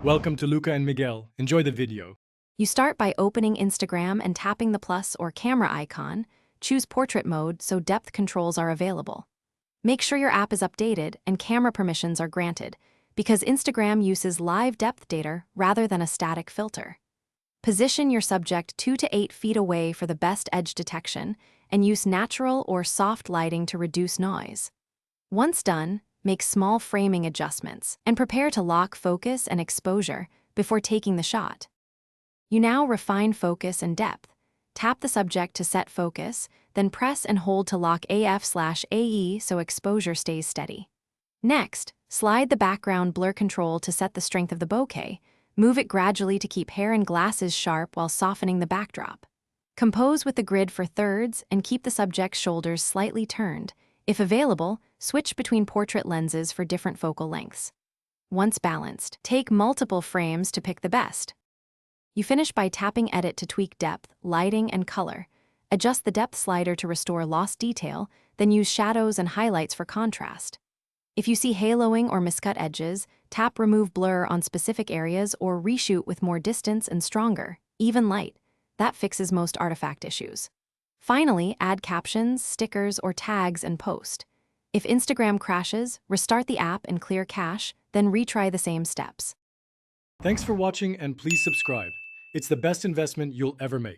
Welcome to Luca and Miguel. Enjoy the video. You start by opening Instagram and tapping the plus or camera icon. Choose portrait mode so depth controls are available. Make sure your app is updated and camera permissions are granted, because Instagram uses live depth data rather than a static filter. Position your subject 2 to 8 feet away for the best edge detection, and use natural or soft lighting to reduce noise. Once done, make small framing adjustments and prepare to lock focus and exposure before taking the shot. You now refine focus and depth. Tap the subject to set focus, then press and hold to lock AF/AE so exposure stays steady. Next, slide the background blur control to set the strength of the bokeh. Move it gradually to keep hair and glasses sharp while softening the backdrop. Compose with the grid for thirds and keep the subject's shoulders slightly turned. If available, switch between portrait lenses for different focal lengths. Once balanced, take multiple frames to pick the best. You finish by tapping Edit to tweak depth, lighting, and color. Adjust the depth slider to restore lost detail, then use shadows and highlights for contrast. If you see haloing or miscut edges, tap Remove Blur on specific areas or reshoot with more distance and stronger, even light. That fixes most artifact issues. Finally, add captions, stickers, or tags and post. If Instagram crashes, restart the app and clear cache, then retry the same steps. Thanks for watching and please subscribe. It's the best investment you'll ever make.